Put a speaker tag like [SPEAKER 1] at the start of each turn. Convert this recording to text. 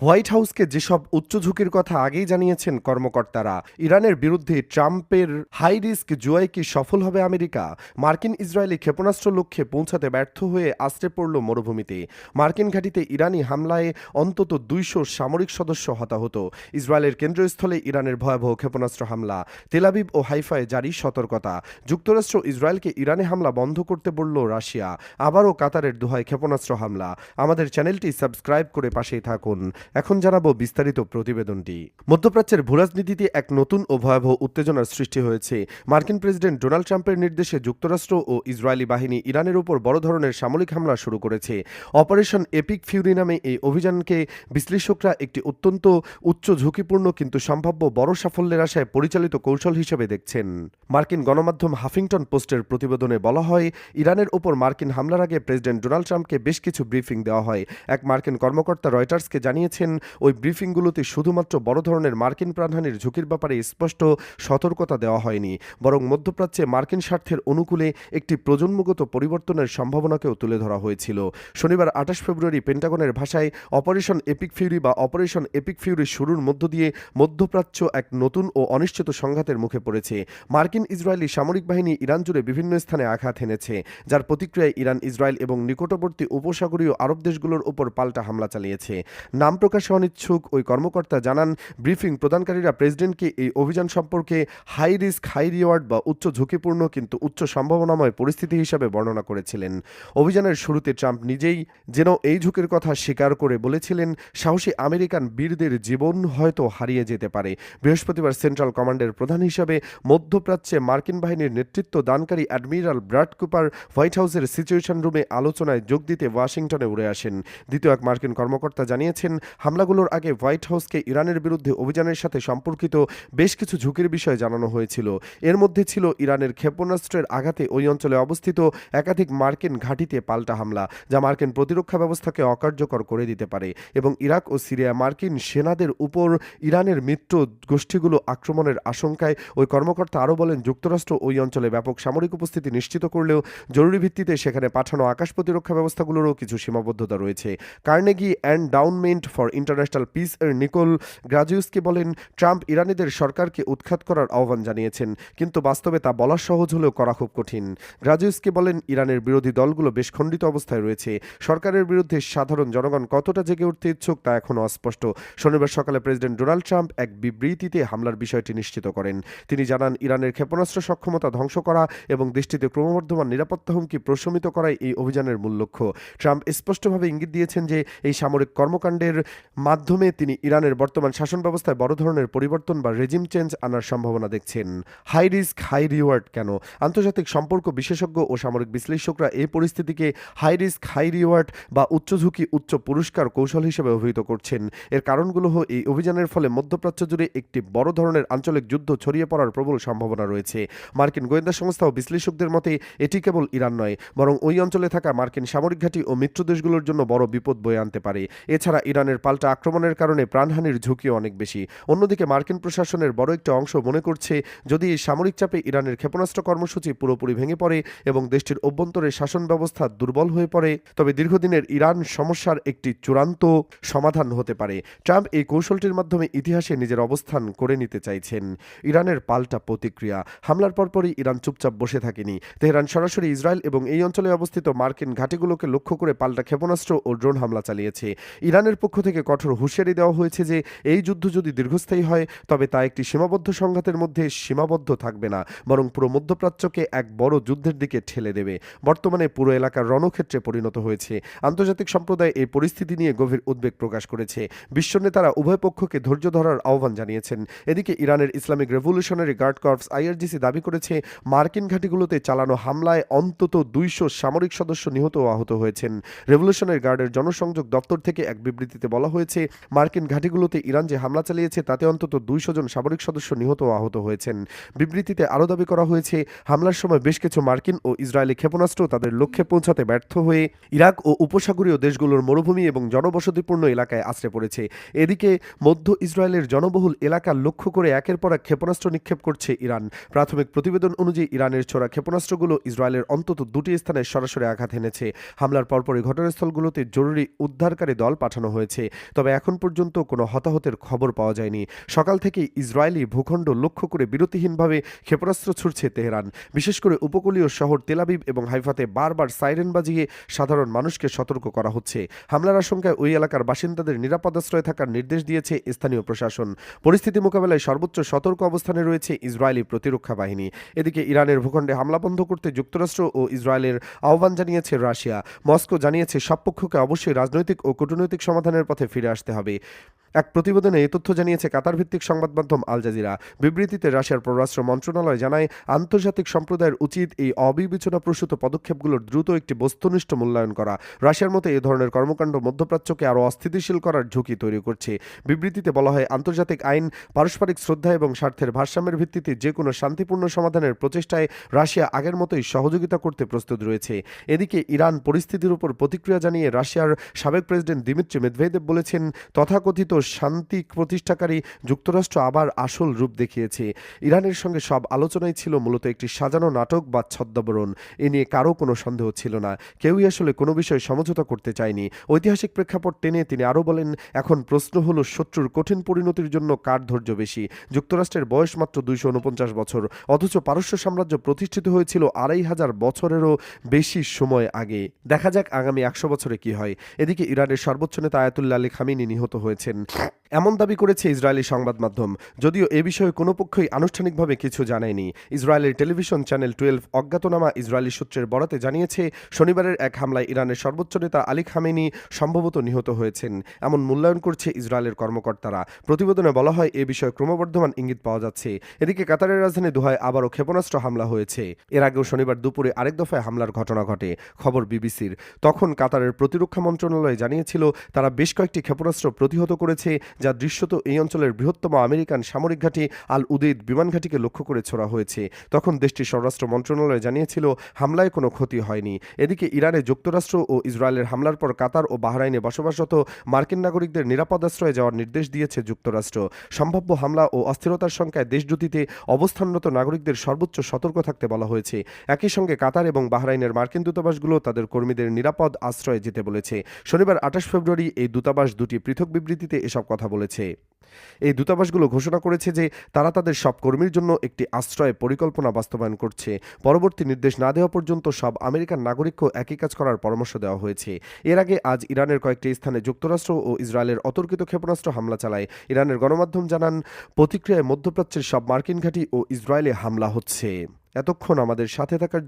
[SPEAKER 1] White হাউসকে যেসব উচ্চ ঝুঁকির কথা আগেই জানিয়েছেন কর্মকর্তারা, ইরানের বিরুদ্ধে ট্রাম্পের হাই রিস্ক জুয়ায় কি সফল হবে আমেরিকা? মার্কিন ইসরায়েলি ক্ষেপণাস্ত্র লক্ষ্যে পৌঁছাতে ব্যর্থ হয়ে আছড়ে পড়ল মরুভূমিতে। মার্কিন ঘাঁটিতে ইরানি হামলায় অন্তত ২০০ সামরিক সদস্য হতাহত। ইসরায়েলের কেন্দ্রস্থলে ইরানের ভয়াবহ ক্ষেপণাস্ত্র হামলা। তেলাবিব ও হাইফায় জারি সতর্কতা। যুক্তরাষ্ট্র ইসরায়েলকে ইরানে হামলা বন্ধ করতে বলল রাশিয়া। আবারও কাতারের দোহায় ক্ষেপণাস্ত্র হামলা। আমাদের চ্যানেলটি সাবস্ক্রাইব করে পাশেই থাকুন। এখন জানাবো বিস্তারিত প্রতিবেদনটি। মধ্যপ্রাচ্যের ভূরাজনীতিতে এক নতুন ও ভয়াবহ উত্তেজনার সৃষ্টি হয়েছে। মার্কিন প্রেসিডেন্ট ডোনাল্ড ট্রাম্পের নির্দেশে যুক্তরাষ্ট্র ও ইসরায়েলি বাহিনী ইরানের উপর বড় ধরনের সামরিক হামলা শুরু করেছে। অপারেশন এপিক ফিউরি নামে এই অভিযানকে বিশ্লেষকরা একটি অত্যন্ত উচ্চ ঝুঁকিপূর্ণ কিন্তু সম্ভাব্য বড় সাফল্যের আশায় পরিচালিত কৌশল হিসেবে দেখছেন। মার্কিন গণমাধ্যম হাফিংটন পোস্টের প্রতিবেদনে বলা হয়, ইরানের উপর মার্কিন হামলার আগে প্রেসিডেন্ট ডোনাল্ড ট্রাম্পকে বেশ কিছু ব্রিফিং দেওয়া হয়। এক মার্কিন কর্মকর্তা রয়টার্সকে জানিয়েছেন, ওই ব্রিফিংগুলোতে শুধুমাত্র বড় ধরনের মার্কিন প্রাণহানির ঝুঁকির ব্যাপারে স্পষ্ট সতর্কতা দেওয়া হয়নি, বরং মধ্যপ্রাচ্যে মার্কিন স্বার্থের অনুকূলে একটি প্রজন্মগত পরিবর্তনের সম্ভাবনাকেও তুলে ধরা হয়েছিল। শনিবার ২৮ ফেব্রুয়ারি পেন্টাগনের ভাষায় অপারেশন এপিক ফিউরি বা অপারেশন এপিক ফিউরি শুরুর মধ্য দিয়ে মধ্যপ্রাচ্য এক নতুন ও অনিশ্চিত সংঘাতের মুখে পড়েছে। মার্কিন ইসরায়েলি সামরিক বাহিনী ইরান জুড়ে বিভিন্ন স্থানে আঘাত হেনেছে, যার প্রতিক্রিয়ায় ইরান ইসরায়েল এবং নিকটবর্তী উপসাগরীয় আরব দেশগুলোর উপর পাল্টা হামলা চালিয়েছে। নাম প্রকাশে অনিচ্ছুক ওই কর্মকর্তা জানান, ব্রিফিং প্রদানকারীরা প্রেসিডেন্টকে এই অভিযান সম্পর্কে হাই রিস্ক হাই রিওয়ার্ড বা উচ্চ ঝুঁকিপূর্ণ কিন্তু উচ্চ সম্ভাবনাময় পরিস্থিতি হিসাবে বর্ণনা করেছিলেন। অভিযানের শুরুতে ট্রাম্প নিজেই যেন এই ঝুঁকির কথা স্বীকার করে বলেছিলেন, সাহসী আমেরিকান বীরদের জীবন হয়তো হারিয়ে যেতে পারে। বৃহস্পতিবার সেন্ট্রাল কমান্ডের প্রধান হিসাবে মধ্যপ্রাচ্যে মার্কিন বাহিনীর নেতৃত্ব দানকারী অ্যাডমিরাল ব্রাড কুপার হোয়াইট হাউসের সিচুয়েশন রুমে আলোচনায় যোগ দিতে ওয়াশিংটনে উড়ে আসেন। দ্বিতীয় এক মার্কিন কর্মকর্তা জানিয়েছেন, হামলাগুলোর আগে হোয়াইট হাউসকে ইরানের বিরুদ্ধে অভিযানের সাথে সম্পর্কিত বেশ কিছু ঝুঁকির বিষয়ে জানানো হয়েছিল। এর মধ্যে ছিল ইরানের ক্ষেপণাস্ত্রের আঘাতে ওই অঞ্চলে অবস্থিত একাধিক মার্কিন ঘাঁটিতে পাল্টা হামলা, যা মার্কিন প্রতিরক্ষা ব্যবস্থাকে অকার্যকর করে দিতে পারে, এবং ইরাক ও সিরিয়া মার্কিন সেনাদের উপর ইরানের মিত্র গোষ্ঠীগুলো আক্রমণের আশঙ্কায়। ওই কর্মকর্তা আরও বলেন, যুক্তরাষ্ট্র ওই অঞ্চলে ব্যাপক সামরিক উপস্থিতি নিশ্চিত করলেও জরুরি ভিত্তিতে সেখানে পাঠানো আকাশ প্রতিরক্ষা ব্যবস্থাগুলোরও কিছু সীমাবদ্ধতা রয়েছে। কার্নেগি এন্ডাউনমেন্ট ফর ইন্টারন্যাশনাল পিস এর নিকোল গ্রাজিউস্কি বলেন, ট্রাম্প ইরানিদের সরকারকে উৎখাত করার আহ্বান জানিয়েছেন, কিন্তু বাস্তবে তা বলা সহজ হলেও করা খুব কঠিন। গ্রাজিউস্কি বলেন, ইরানের বিরোধী দলগুলো বেশ খণ্ডিত অবস্থায় রয়েছে। সরকারের বিরুদ্ধে সাধারণ জনগণ কতটা জেগে উঠতে ইচ্ছুক তা এখনও অস্পষ্ট। শনিবার সকালে প্রেসিডেন্ট ডোনাল্ড ট্রাম্প এক বিবৃতিতে হামলার বিষয়টি নিশ্চিত করেন। তিনি জানান, ইরানের ক্ষেপণাস্ত্র সক্ষমতা ধ্বংস করা এবং দেশটিতে ক্রমবর্ধমান নিরাপত্তা হুমকি প্রশমিত করাই এই অভিযানের মূল লক্ষ্য। ট্রাম্প স্পষ্টভাবে ইঙ্গিত দিয়েছেন যে এই সামরিক কর্মকাণ্ডের মাধ্যমে তিনি ইরানের বর্তমান শাসন ব্যবস্থায় বড় ধরনের পরিবর্তন বা রেজিম চেঞ্জ আনার সম্ভাবনা দেখছেন। হাই রিস্ক হাই রিওয়ার্ড কেন? আন্তর্জাতিক সম্পর্ক বিশেষজ্ঞ ও সামরিক বিশ্লেষকরা এই পরিস্থিতিকে হাই রিস্ক হাই রিওয়ার্ড বা উচ্চ ঝুঁকি উচ্চ পুরস্কার কৌশল হিসেবে অভিহিত করছেন। এর কারণগুলো হল, এই অভিযানের ফলে মধ্যপ্রাচ্য জুড়ে একটি বড় ধরনের আঞ্চলিক যুদ্ধ ছড়িয়ে পড়ার প্রবল সম্ভাবনা রয়েছে। মার্কিন গোয়েন্দা সংস্থা ও বিশ্লেষকদের মতে এটি কেবল ইরান নয়, বরং ওই অঞ্চলে থাকা মার্কিন সামরিক ঘাঁটি ও মিত্র দেশগুলোর জন্য বড় বিপদ বয়ে আনতে পারে। এছাড়া ইরানের পাল্টা আক্রমণের কারণে প্রাণহানির ঝুঁকিও অনেক বেশি। অন্যদিকে মার্কিন প্রশাসনের বড় একটি অংশ মনে করছে, যদি এই সামরিক চাপে ইরানের ক্ষেপণাস্ত্র কর্মসূচি পুরোপুরি ভেঙে পড়ে এবং দেশটির অভ্যন্তরে শাসন ব্যবস্থা দুর্বল হয়ে পড়ে, তবে দীর্ঘদিনের ইরান সমস্যার একটি চূড়ান্ত সমাধান হতে পারে। ট্রাম্প এই কৌশলটির মাধ্যমে ইতিহাসে নিজের অবস্থান করে নিতে চাইছেন। ইরানের পাল্টা প্রতিক্রিয়া। হামলার পরপরই ইরান চুপচাপ বসে থাকেনি। তেহরান সরাসরি ইসরায়েল এবং এই অঞ্চলে অবস্থিত মার্কিন ঘাঁটিগুলোকে লক্ষ্য করে পাল্টা ক্ষেপণাস্ত্র ও ড্রোন হামলা চালিয়েছে। ইরানের পক্ষ থেকে কঠোর হুঁশিয়ারি দেওয়া হয়েছে যে এই যুদ্ধ যদি দীর্ঘস্থায়ী হয়, তবে তা একটি সীমাবদ্ধ সংঘাতের মধ্যে সীমাবদ্ধ থাকবে না, বরং পুরো মধ্যপ্রাচ্যকে এক বড় যুদ্ধের দিকে ঠেলে দেবে। বর্তমানে পুরো এলাকার রণক্ষেত্রে পরিণত হয়েছে। আন্তর্জাতিক সম্প্রদায় এই পরিস্থিতি নিয়ে গভীর উদ্বেগ প্রকাশ করেছে। বিশ্ব নেতারা উভয় পক্ষকে ধৈর্য ধরার আহ্বান জানিয়েছেন। এদিকে ইরানের Islamic revolutionary guard corps IRGC দাবি করেছে, মার্কিন ঘাঁটিগুলোতে চালানো হামলায় অন্তত ২০০ সামরিক সদস্য নিহত ও আহত হয়েছেন। রেভলিউশনারি গার্ডের জনসংযোগ দপ্তর থেকে এক বিবৃতিতে বলা হয়েছে, মার্কিন ঘাঁটিগুলোতে ইরান যে হামলা চালিয়েছে তাতে অন্তত ২০০ জন সামরিক সদস্য নিহত ও আহত হয়েছেন। বিবৃতিতে আরও দাবি করা হয়েছে, হামলার সময় বেশ কিছু মার্কিন ও ইসরায়েলি ক্ষেপণাস্ত্র তাদের লক্ষ্যে পৌঁছাতে ব্যর্থ হয়ে ইরাক ও উপসাগরীয় দেশগুলোর মরুভূমি এবং জনবসতিপূর্ণ এলাকায় আশ্রে পড়েছে। এদিকে মধ্য ইসরায়েলের জনবহুল এলাকা লক্ষ্য করে একের পর এক ক্ষেপণাস্ত্র নিক্ষেপ করছে ইরান। প্রাথমিক প্রতিবেদন অনুযায়ী ইরানের ছোড়া ক্ষেপণাস্ত্রগুলো ইসরায়েলের অন্তত দুটি স্থানে সরাসরি আঘাত হেনেছে। হামলার পরপরই ঘটনাস্থলগুলোতে জরুরি উদ্ধারকারী দল পাঠানো হয়েছে। তবে এখন পর্যন্ত কোনো হতাহতের খবর পাওয়া যায়নি। সকাল থেকে ইসরায়েলি ভূখণ্ড লক্ষ্য করে বিরতিহীনভাবে ক্ষেপণাস্ত্র ছুড়ছে তেহরান। বিশেষ করে উপকূলীয় শহর তেল আবিব এবং হাইফাতে বারবার সাইরেন বাজিয়ে সাধারণ মানুষকে সতর্ক করা হচ্ছে। হামলার আশঙ্কায় ওই এলাকার বাসিন্দাদের নিরাপদ আশ্রয়ে থাকার নির্দেশ দিয়েছে স্থানীয় প্রশাসন। পরিস্থিতি মোকাবেলায় সর্বোচ্চ সতর্ক অবস্থানে রয়েছে ইসরায়েলি প্রতিরক্ষা বাহিনী। এদিকে ইরানের ভূখণ্ডে হামলা বন্ধ করতে যুক্তরাষ্ট্র ও ইসরায়েলের আহ্বান জানিয়েছে রাশিয়া। মস্কো জানিয়েছে সব পক্ষকে অবশ্যই রাজনৈতিক ও কূটনৈতিক সমাধানের পথে ফিরে আসতে হবে। এক প্রতিবেদনে এই তথ্য জানিয়েছে কাতার ভিত্তিক সংবাদ মাধ্যম আল জাজিরা। বিবৃতিতে রাশিয়ার পররাষ্ট্র মন্ত্রণালয় জানায়, আন্তর্জাতিক সম্প্রদায়ের উচিত এই অবিবেচনাপ্রসূত পদক্ষেপগুলোর দ্রুত একটি বস্তুনিষ্ঠ মূল্যায়ন করা। রাশিয়ার মতে এই ধরনের কর্মকাণ্ড মধ্যপ্রাচ্যকে আরও অস্থিতিশীল করার ঝুঁকি তৈরি করছে। বিবৃতিতে বলা হয়, আন্তর্জাতিক আইন, পারস্পরিক শ্রদ্ধা এবং স্বার্থের ভারসাম্যের ভিত্তিতে যে কোনো শান্তিপূর্ণ সমাধানের প্রচেষ্টায় রাশিয়া আগের মতোই সহযোগিতা করতে প্রস্তুত রয়েছে। এদিকে ইরান পরিস্থিতির উপর প্রতিক্রিয়া জানিয়ে রাশিয়ার সাবেক প্রেসিডেন্ট দিমিত্রি মেদভেদেভ বলেছেন, তথাকথিত শান্তি প্রতিষ্ঠাকারী যুক্তরাষ্ট্র আবার আসল রূপ দেখিয়েছে। ইরানের সঙ্গে সব আলোচনাই ছিল মূলত একটি সাজানো নাটক বা ছদ্মবরণ। এ নিয়ে কারও কোনো সন্দেহ ছিল না। কেউই আসলে কোনো বিষয়ে সমঝোতা করতে চায়নি। ঐতিহাসিক প্রেক্ষাপট টেনে তিনি আরও বলেন, এখন প্রশ্ন হলো শত্রুর কঠিন পরিণতির জন্য কার ধৈর্য বেশি। যুক্তরাষ্ট্রের বয়স মাত্র 249 বছর, অথচ পারস্য সাম্রাজ্য প্রতিষ্ঠিত হয়েছিল 2500 বছরেরও বেশি সময় আগে। দেখা যাক আগামী 100 বছরে কি হয়। এদিকে ইরানের সর্বোচ্চ নেতা আয়াতুল্লাহ আলী খামেনি নিহত হয়েছেন, এমন দাবি করেছে ইসরায়েলি সংবাদ মাধ্যম। যদিও এ বিষয়ে কোনো পক্ষই আনুষ্ঠানিকভাবে কিছু জানায়নি। ইসরায়েলের টেলিভিশন চ্যানেল 12 অজ্ঞাতনামা ইসরায়েলি সূত্রের বরাতে জানিয়েছে, শনিবারের এক হামলায় ইরানের সর্বোচ্চ নেতা আলী খামেনি সম্ভবত নিহত হয়েছেন, এমন মূল্যায়ন করছে ইসরায়েলের কর্মকর্তারা। প্রতিবেদনে বলা হয়, এ বিষয়ে ক্রমবর্ধমান ইঙ্গিত পাওয়া যাচ্ছে। এদিকে কাতারের রাজধানী দোহায় আবারও ক্ষেপণাস্ত্র হামলা হয়েছে। এর আগেও শনিবার দুপুরে আরেক দফায় হামলার ঘটনা ঘটে। খবর বিবিসির। তখন কাতারের প্রতিরক্ষা মন্ত্রণালয় জানিয়েছিল, তারা বেশ কয়েকটি ক্ষেপণাস্ত্র প্রতিহত করেছে, যা দৃশ্যত এই অঞ্চলের বৃহত্তম আমেরিকান সামরিক ঘাঁটি আল উদেইদ বিমান ঘাঁটিকে লক্ষ্য করে ছোড়া হয়েছে। তখন দেশটির স্বরাষ্ট্র মন্ত্রণালয় জানিয়েছিল, হামলায় কোনো ক্ষতি হয়নি। এদিকে ইরানে যুক্তরাষ্ট্র ও ইসরায়েলের হামলার পর কাতার ও বাহরাইনে বসবাসরত মার্কিন নাগরিকদের নিরাপদ আশ্রয়ে যাওয়ার নির্দেশ দিয়েছে যুক্তরাষ্ট্র। সম্ভাব্য হামলা ও অস্থিরতার শঙ্কায় দেশ দুটিতে অবস্থানরত নাগরিকদের সর্বোচ্চ সতর্ক থাকতে বলা হয়েছে। একই সঙ্গে কাতার এবং বাহরাইনের মার্কিন দূতাবাসগুলো তাদের কর্মীদের নিরাপদ আশ্রয়ে যেতে বলেছে। শনিবার 28 ফেব্রুয়ারি এই দূতাবাস দুটি পৃথক বিবৃতিতে এসব কথা বলেছে। এই দূতাবাসগুলো ঘোষণা করেছে যে তারা তাদের সব কর্মীর জন্য একটি আশ্রয় পরিকল্পনা বাস্তবায়ন করছে। পরবর্তী নির্দেশ না দেওয়া পর্যন্ত সব আমেরিকান নাগরিককেও একই কাজ করার পরামর্শ দেওয়া হয়েছে। এর আগে আজ ইরানের কয়েকটি স্থানে যুক্তরাষ্ট্র ও ইসরায়েলের অতর্কিত ক্ষেপণাস্ত্র হামলা চালায়। ইরানের গণমাধ্যম জানান, প্রতিক্রিয়ায় মধ্যপ্রাচ্যের সব মার্কিন ঘাঁটি ও ইসরায়েলে হামলা হচ্ছে। এতক্ষণ আমাদের সাথে থাকার